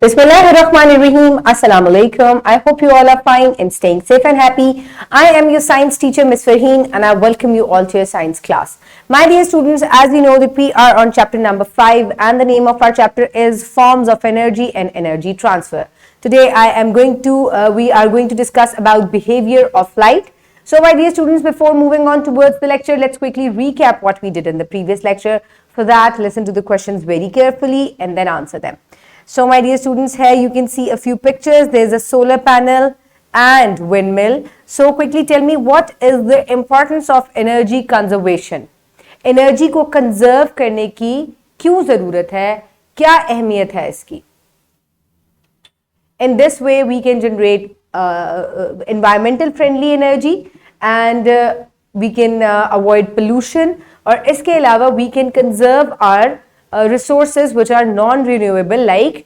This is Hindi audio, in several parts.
Bismillahirrahmanirrahim. Assalamu alaikum. I hope you all are fine and staying safe and happy. I am your science teacher, Ms. Farheen, and I welcome you all to your science class. My dear students, as we know that we are on chapter number 5 and the name of our chapter is Forms of Energy and Energy Transfer. Today we are going to discuss about behavior of light. So my dear students, before moving on towards the lecture, let's quickly recap what we did in the previous lecture. For that, listen to the questions very carefully and then answer them. So my dear students, here you can see a few pictures. There's a solar panel and windmill. So quickly tell me, what is the importance of energy conservation? Energy को conserve करने की क्यों ज़रूरत है? क्या अहमियत है इसकी? In this way we can generate environmental friendly energy and we can avoid pollution, और इसके अलावा we can conserve our resources which are non-renewable like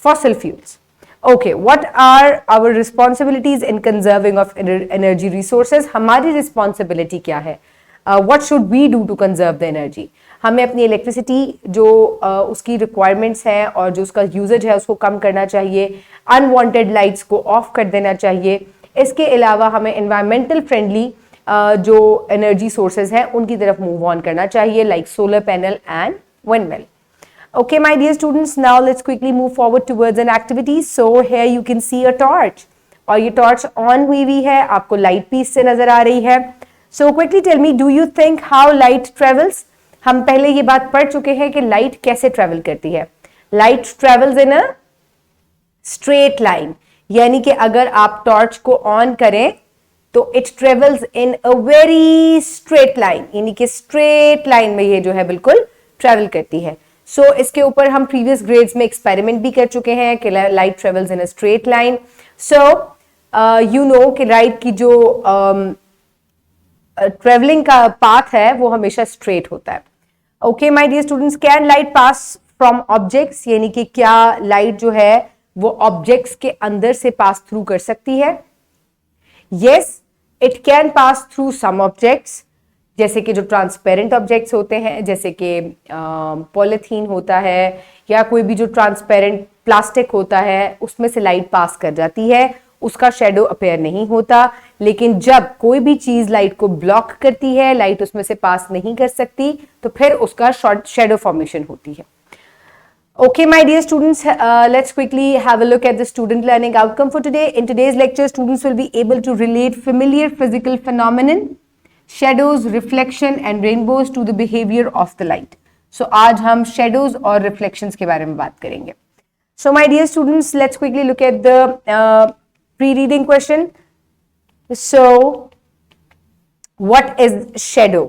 fossil fuels. Okay, what are our responsibilities in conserving of energy resources? हमारी responsibility क्या है? What should we do to conserve the energy? हमें अपनी इलेक्ट्रिसिटी जो उसकी रिक्वायरमेंट्स हैं और जो उसका यूजेज है उसको कम करना चाहिए, अनवांटेड लाइट्स को ऑफ कर देना चाहिए. इसके अलावा हमें एनवायरमेंटल फ्रेंडली जो एनर्जी सोर्सेज हैं उनकी तरफ मूव ऑन करना चाहिए like solar panel and windmill. Okay, my dear students, now let's quickly move forward towards an activity. So here you can see a torch, और ये torch on हुई है, आपको light piece से नजर आ रही है. So quickly tell me, do you think how light travels? हम पहले ये बात पढ़ चुके हैं कि light कैसे travel करती है. Light travels in a straight line, यानी कि अगर आप torch को on करें तो it travels in a very straight line, यानी कि straight line में ये जो है बिल्कुल ट्रेवल करती है. सो इसके ऊपर हम प्रीवियस ग्रेड्स में एक्सपेरिमेंट भी कर चुके हैं कि light travels in a straight line. So you know कि लाइट की जो ट्रेवलिंग का पाथ है वो हमेशा स्ट्रेट होता है. Okay my dear students, can light pass from objects, यानी कि क्या लाइट जो है वो ऑब्जेक्ट्स के अंदर से पास थ्रू कर सकती है? Yes, it can pass through some objects, जैसे कि जो ट्रांसपेरेंट ऑब्जेक्ट्स होते हैं, जैसे कि पॉलीथीन होता है या कोई भी जो ट्रांसपेरेंट प्लास्टिक होता है उसमें से लाइट पास कर जाती है, उसका शेडो अपेयर नहीं होता. लेकिन जब कोई भी चीज लाइट को ब्लॉक करती है, लाइट उसमें से पास नहीं कर सकती, तो फिर उसका शेडो फॉर्मेशन होती है. Okay, my dear students, let's quickly have a look at the student learning outcome for today. In today's lecture, students will be able to relate familiar physical phenomenon, shadows, reflection and rainbows to the behavior of the light. So आज हम shadows और reflections के बारे में बात करेंगे. So my dear students, let's quickly look at the pre-reading question. So what is shadow?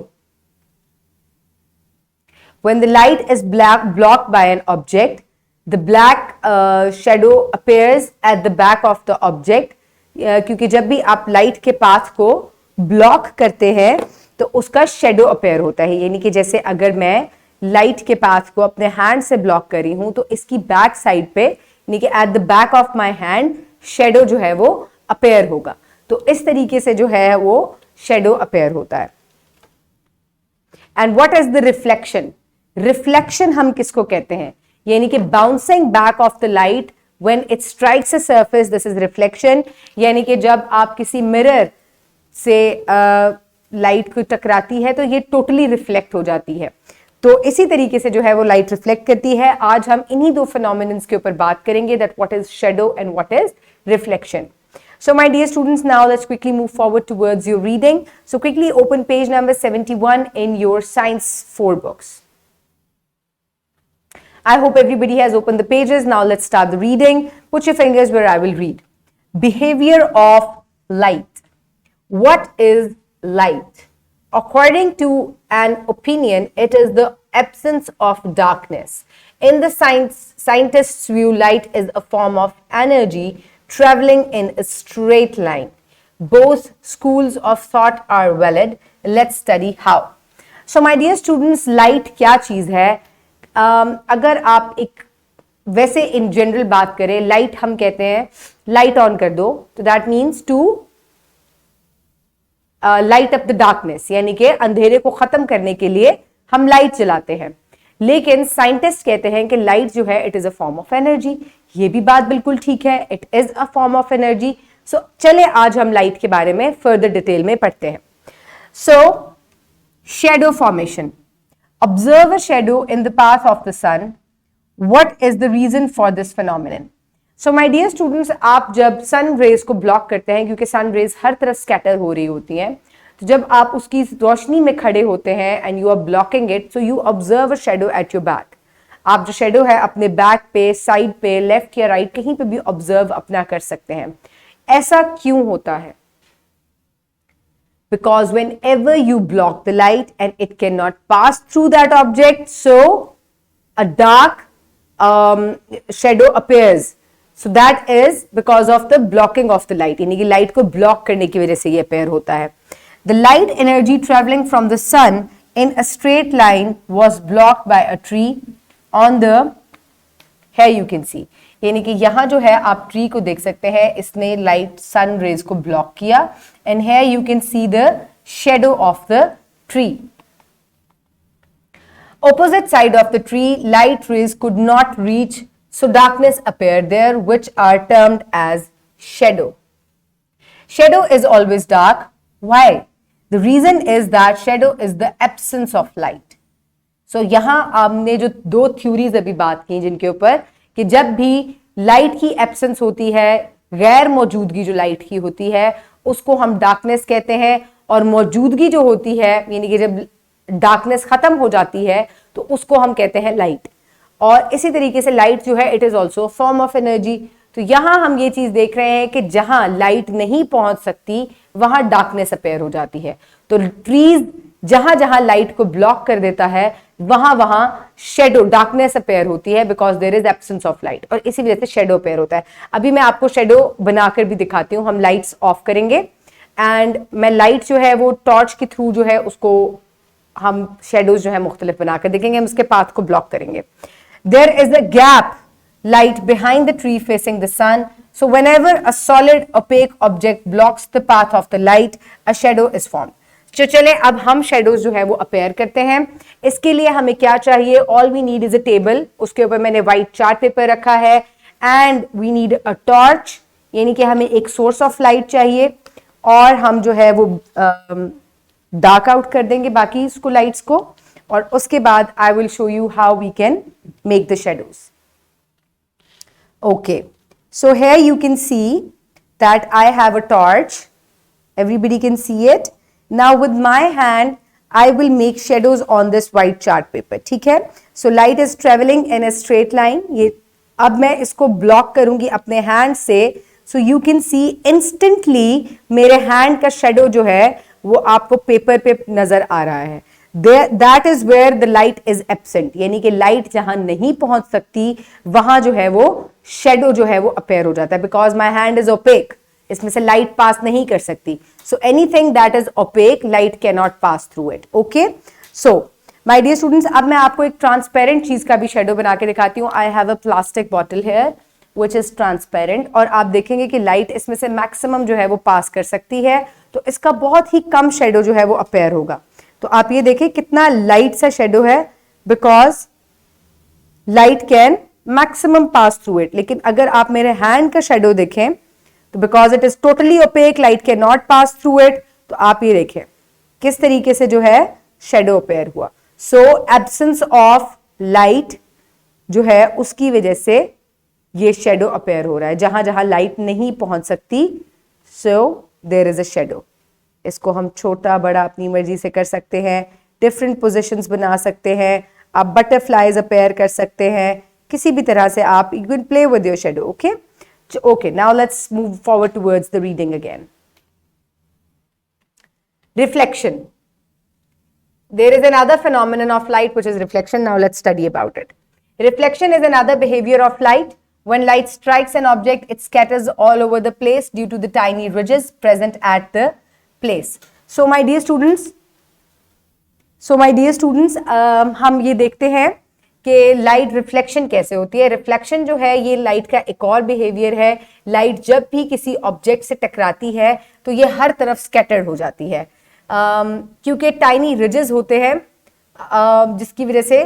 When the light is blocked by an object, the black shadow appears at the back of the object. क्योंकि जब भी आप लाइट के पाथ को ब्लॉक करते हैं तो उसका शेडो अपेयर होता है. यानी कि जैसे अगर मैं लाइट के पाथ को अपने हैंड से ब्लॉक कर रही हूं तो इसकी बैक साइड पे, यानी कि at the back of my hand, shadow जो है वो अपेयर होगा. तो इस तरीके से जो है वो शेडो अपेयर होता है. And what is the reflection? Reflection हम किसको कहते हैं? यानी कि bouncing back of the light when it strikes a surface, this is reflection. यानी कि जब आप किसी मिरर से लाइट को टकराती है तो ये टोटली रिफ्लेक्ट हो जाती है. तो इसी तरीके से जो है वो लाइट रिफ्लेक्ट करती है. आज हम इन्हीं दो फिनोमिनन्स के ऊपर बात करेंगे, that what is shadow and what is reflection. So my dear students, now let's quickly move forward towards your reading. So quickly open page number 71 in your science 4 books. I hope everybody has opened the pages. Now let's start the reading. Put your fingers where I will read. Behavior of light. What is light? According to an opinion, it is the absence of darkness. In the scientists' view, light is a form of energy traveling in a straight line. Both schools of thought are valid. Let's study how. So my dear students, light क्या चीज है? अगर आप एक वैसे इन जनरल बात करें, लाइट हम कहते हैं लाइट ऑन कर दो, तो that means to light up the darkness, यानी कि अंधेरे को खत्म करने के लिए हम लाइट जलाते हैं. लेकिन साइंटिस्ट कहते हैं कि लाइट जो है it is a form of energy. ये भी बात बिल्कुल ठीक है, it is a form of energy. So चले आज हम लाइट के बारे में फर्दर डिटेल में पढ़ते हैं। So shadow formation, observe a shadow in the path of the sun, what is the reason for this phenomenon. So my dear students, आप जब सन रेज को ब्लॉक करते हैं, क्योंकि सन रेज हर तरफ स्कैटर हो रही होती हैं, तो जब आप उसकी रोशनी में खड़े होते हैं and you are blocking it, so you observe a shadow at your back. आप जो शेडो है अपने बैक पे, साइड पे, लेफ्ट या राइट, कहीं पे भी ऑब्जर्व अपना कर सकते हैं। ऐसा क्यों होता है? Because whenever you block the light and it cannot pass through that object, so a dark shadow appears. So that is because of the blocking of the light. यानी कि लाइट को ब्लॉक करने की वजह से ये appear होता है। The light energy traveling from the sun in a straight line was blocked by a tree on the, here you can see, यानी कि यहां जो है आप ट्री को देख सकते हैं, इसने लाइट सन रेज को ब्लॉक किया and here you can see the shadow of the tree. Opposite side of the tree light rays could not reach, so darkness appeared there, which are termed as shadow. Shadow is always dark, why? The reason is that shadow is the absence of light. So यहां हमने जो दो थ्योरीज अभी बात की जिनके ऊपर कि जब भी लाइट की एब्सेंस होती है, गैर मौजूदगी जो लाइट की होती है, उसको हम डार्कनेस कहते हैं, और मौजूदगी जो होती है, यानी कि जब डार्कनेस खत्म हो जाती है, तो उसको हम कहते हैं लाइट। और इसी तरीके से लाइट जो है it is also form of energy. तो यहां हम ये चीज देख रहे हैं कि जहां लाइट नहीं पहुंच सकती वहां डार्कनेस अपीयर हो जाती है। तो ट्रीज जहां जहां लाइट को ब्लॉक कर देता है वहां वहां शेडो, डार्कनेस अपीयर होती है, because there is absence of light, और इसी वजह से शेडो अपीयर होता है। अभी मैं आपको शेडो बनाकर भी दिखाती हूँ। हम लाइट्स ऑफ करेंगे एंड मैं लाइट जो है वो टॉर्च के थ्रू जो है उसको हम शेडोज जो है मुख्तलिफ बनाकर देखेंगे, हम उसके पाथ को ब्लॉक करेंगे। There is a gap light behind the tree facing the sun, so whenever a solid opaque object blocks the path of the light, a shadow is formed. तो चले अब हम शेडोज जो है वो अपेयर करते हैं। इसके लिए हमें क्या चाहिए? All we need is a table, उसके ऊपर मैंने व्हाइट चार्ट पेपर रखा है, and we need a torch, यानी कि हमें एक सोर्स ऑफ लाइट चाहिए, और हम जो है वो डार्क आउट कर देंगे बाकी इसको लाइट्स को, और उसके बाद I will show you how we can make the shadows. Okay, so here you can see that I have a torch. Everybody can see it. Now with my hand, I will make shadows on this white chart paper. ठीक है? So light is traveling in a straight line. ये अब मैं इसको ब्लॉक करूंगी अपने हैंड से, so you can see instantly मेरे हैंड का शेडो जो है वो आपको पेपर पे नजर आ रहा है। That is where the light is absent, यानी कि लाइट जहां नहीं पहुंच सकती वहां जो है वो शेडो जो है वो अपेयर हो जाता है, because my hand is opaque, इसमें से लाइट पास नहीं कर सकती। So anything that is opaque light can not pass through it. Okay, so my dear students, अब मैं आपको एक ट्रांसपेरेंट चीज का भी शेडो बना के दिखाती हूँ। I have a plastic bottle here which is transparent, और आप देखेंगे कि लाइट इसमें से मैक्सिमम जो है वो पास कर सकती है, तो इसका बहुत ही कम शेडो जो है वो अपेयर होगा। तो आप ये देखें कितना लाइट सा शेडो है, because light can maximum pass through it. लेकिन अगर आप मेरे हैंड का शेडो देखें तो because it is totally opaque, light can not pass through it. तो आप ये देखें किस तरीके से जो है शेडो अपेयर हुआ। सो एब्सेंस ऑफ लाइट जो है उसकी वजह से ये शेडो अपेयर हो रहा है, जहां जहां लाइट नहीं पहुंच सकती, so there is a shadow. इसको हम छोटा बड़ा अपनी मर्जी से कर सकते हैं, डिफरेंट पोजीशंस बना सकते हैं, आप बटरफ्लाइज अपेयर कर सकते हैं, किसी भी तरह से आप you can play with your shadow. Okay okay, now let's move forward towards the reading again. Reflection, there is another phenomenon of light which is reflection. Now let's study about it. Reflection is another behavior of light. When light strikes an object, it scatters all over the place due to the tiny ridges present at the place. So my dear students, हम ये देखते हैं कि लाइट रिफ्लेक्शन कैसे होती है। रिफ्लेक्शन जो है ये लाइट का एक और बिहेवियर है। लाइट जब भी किसी ऑब्जेक्ट से टकराती है तो ये हर तरफ स्कैटर्ड हो जाती है, क्योंकि टाइनी रिजेस होते हैं, जिसकी वजह से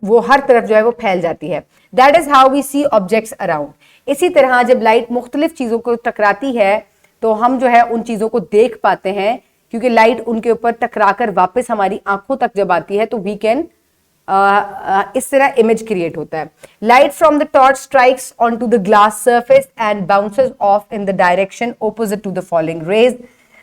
वो हर तरफ जो है वो फैल जाती है। That is how we see objects around. इसी तरह जब लाइट मुख्तलिफ चीजों को टकराती है तो हम जो है उन चीजों को देख पाते हैं, क्योंकि लाइट उनके ऊपर टकराकर वापस हमारी आंखों तक जब आती है तो वी कैन इस तरह इमेज क्रिएट होता है। Light from the torch strikes on to the glass surface and bounces off in the direction opposite to the falling rays.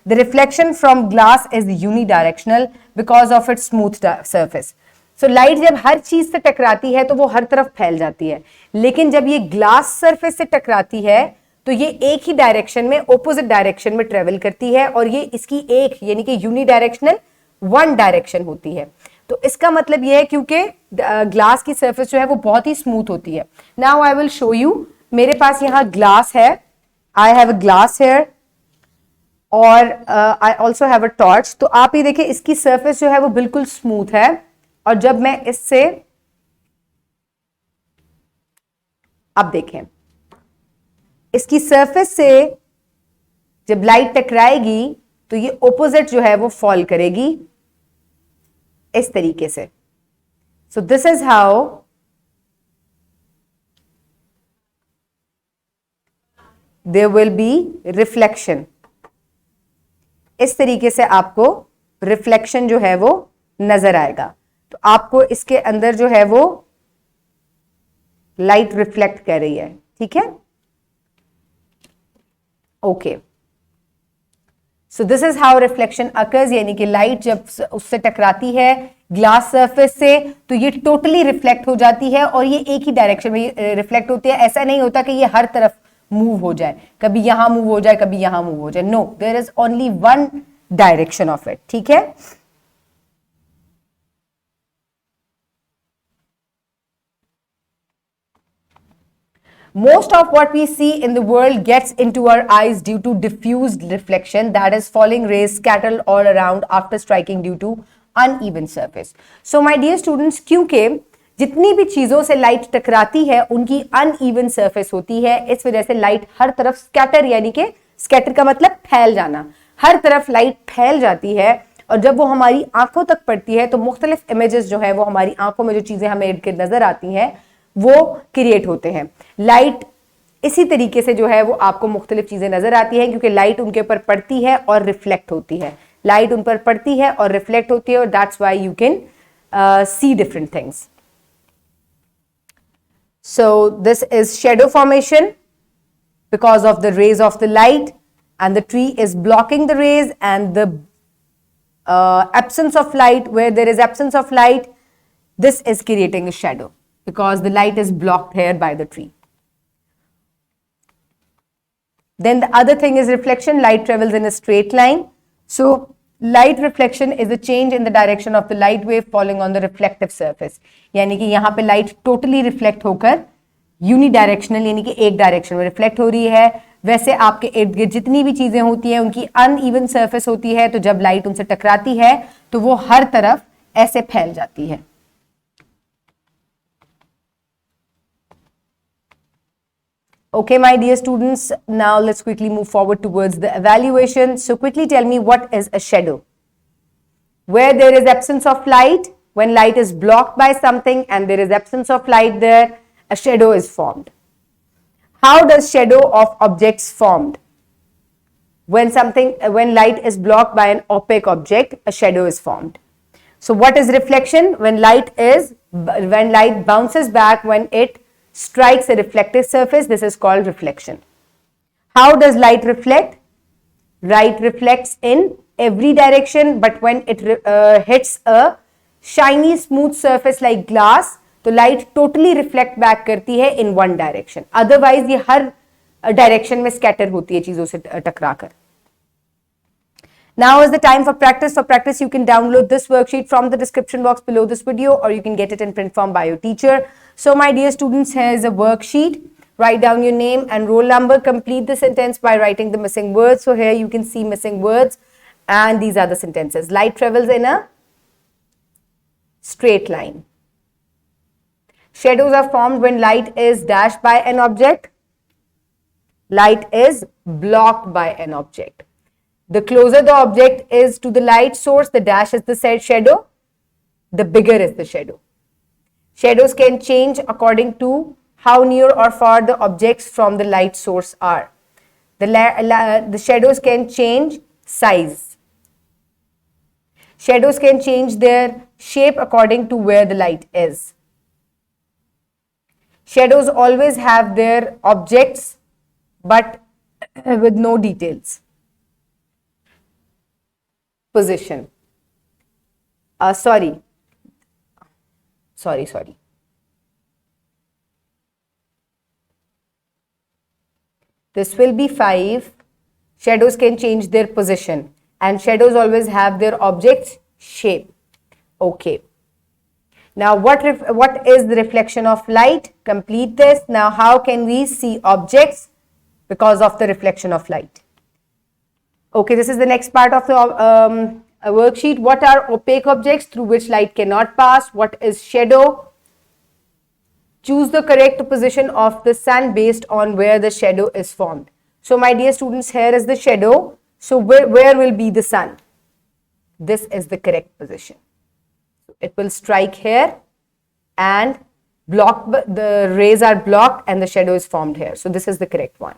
The reflection from glass is unidirectional because of its smooth surface. So light जब हर चीज से टकराती है तो वो हर तरफ फैल जाती है, लेकिन जब ये ग्लास सरफेस से टकराती है तो ये एक ही डायरेक्शन में, ऑपोजिट डायरेक्शन में ट्रेवल करती है, और ये इसकी एक यानी कि यूनिडायरेक्शनल वन डायरेक्शन होती है। तो इसका मतलब ये है क्योंकि ग्लास की सरफेस जो है वो बहुत ही स्मूथ होती है। Now I will show you. मेरे पास यहां ग्लास है, I have a glass here और I also have a torch. तो आप ये देखिए इसकी सरफेस जो है वो बिल्कुल स्मूथ है, और जब मैं इससे, अब देखें इसकी सरफेस से जब लाइट टकराएगी तो ये ऑपोजिट जो है वो फॉल करेगी इस तरीके से। So this is how there will be reflection. इस तरीके से आपको रिफ्लेक्शन जो है वो नजर आएगा। तो आपको इसके अंदर जो है वो लाइट रिफ्लेक्ट कर रही है, ठीक है। Okay, so this is how reflection occurs, यानी कि लाइट जब उससे टकराती है ग्लास सरफेस से तो ये टोटली रिफ्लेक्ट हो जाती है और ये एक ही डायरेक्शन में रिफ्लेक्ट होती है। ऐसा नहीं होता कि ये हर तरफ मूव हो जाए, कभी यहां मूव हो जाए कभी यहां मूव हो जाए। No, there is only one direction of it, ठीक है। Most of what we see in the world gets into our eyes due to diffused reflection, that is falling rays scattered all around after striking due to uneven surface. So my dear students, क्योंकि जितनी भी चीजों से लाइट टकराती है उनकी अनइवन सरफेस होती है, इस वजह से लाइट हर तरफ स्कैटर, यानी कि स्कैटर का मतलब फैल जाना, हर तरफ लाइट फैल जाती है। और जब वो हमारी आंखों तक पड़ती है तो मुख्तलिफ इमेजेस जो है वो हमारी आंखों में जो चीजें हमें इर्द गिर्द नजर आती हैं वो क्रिएट होते हैं। लाइट इसी तरीके से जो है वो आपको मुख्तलिफ चीजें नजर आती है, क्योंकि लाइट उनके ऊपर पड़ती है और रिफ्लेक्ट होती है। लाइट उन पर पड़ती है और रिफ्लेक्ट होती है, और that's why you can see different things. So this is shadow formation because of the rays of the light, and the tree is blocking the rays, and the absence of light, where there is absence of light, this is creating a shadow because the light is blocked here by the tree. Then the other thing is reflection. Light travels in a straight line. So light reflection is a change in the direction of the light wave falling on the reflective surface. यानी कि यहाँ पे light totally reflect होकर यूनिडायरेक्शनल यानी कि एक डायरेक्शन में रिफ्लेक्ट हो रही है। वैसे आपके इर्द गिर्द जितनी भी चीजें होती हैं उनकी अनइवन सरफेस होती है, तो जब लाइट उनसे टकराती है तो वो हर तरफ ऐसे फैल जाती है। Okay, my dear students, now let's quickly move forward towards the evaluation. So quickly tell me, what is a shadow? Where there is absence of light, when light is blocked by something and there is absence of light there, a shadow is formed. How does shadow of objects formed? When light is blocked by an opaque object, a shadow is formed. So what is reflection? When light bounces back when it strikes a reflective surface, this is called reflection. How does light reflect? Light reflects in every direction, but when it hits a shiny smooth surface like glass, तो लाइट टोटली रिफ्लेक्ट बैक करती है इन वन डायरेक्शन। अदरवाइज ये हर डायरेक्शन में स्कैटर होती है चीजों से टकराकर। Now is the time for practice. For practice, you can download this worksheet from the description box below this video, or you can get it in print form by your teacher. So my dear students, here is a worksheet. Write down your name and roll number. Complete the sentence by writing the missing words. So here you can see missing words, and these are the sentences. Light travels in a straight line. Shadows are formed when light is dashed by an object. Light is blocked by an object. The closer the object is to the light source, the dash is the said shadow, the bigger is the shadow. Shadows can change according to how near or far the objects from the light source are. The shadows can change size. Shadows can change their shape according to where the light is. Shadows always have their objects but with no details. Position. Sorry. This will be 5. Shadows can change their position and shadows always have their object's shape. Okay. Now what is the reflection of light? Complete this. Now how can we see objects because of the reflection of light? Okay, this is the next part of the worksheet. What are opaque objects through which light cannot pass? What is shadow? Choose the correct position of the sun based on where the shadow is formed. So my dear students, here is the shadow. So where will be the sun? This is the correct position. It will strike here and the rays are blocked and the shadow is formed here. So this is the correct one.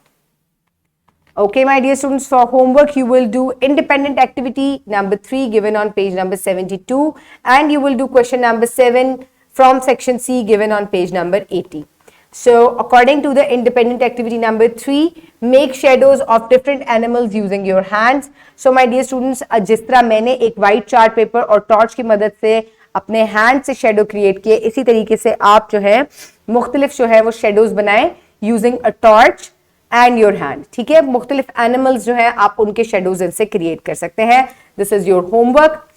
Okay, my dear students, for homework, you will do independent activity number 3 given on page number 72 and you will do question number 7 from section C given on page number 80. So, according to the independent activity number 3, make shadows of different animals using your hands. So, my dear students, जिस तरह मैंने एक white chart paper और torch की मदद से अपने hand से shadow create किए, इसी तरीके से आप जो है मुख्तलिफ जो है वो shadows बनाएं using a torch and your hand. ठीक है, मुख्तलिफ animals जो है आप उनके shadows इनसे create कर सकते हैं. This is your homework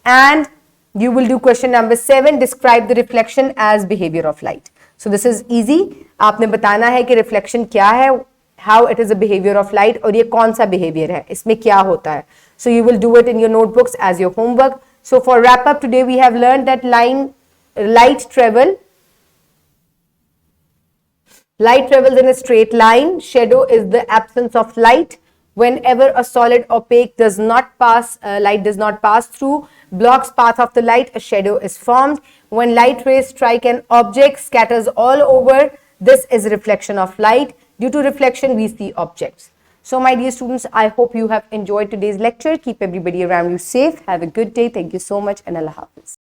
and you will do question number 7. Describe the reflection as behavior of light. So this is easy. आपने बताना है कि reflection क्या है, how it is a behavior of light और ये कौन सा behavior है, इसमें क्या होता है. So you will do it in your notebooks as your homework. So for wrap up today, we have learned that light travels in a straight line. Shadow is the absence of light. Whenever a solid opaque light does not pass through, blocks path of the light, a shadow is formed. When light rays strike an object, scatters all over, this is reflection of light. Due to reflection, we see objects. So my dear students, I hope you have enjoyed today's lecture. Keep everybody around you safe. Have a good day. Thank you so much and Allah Hafiz.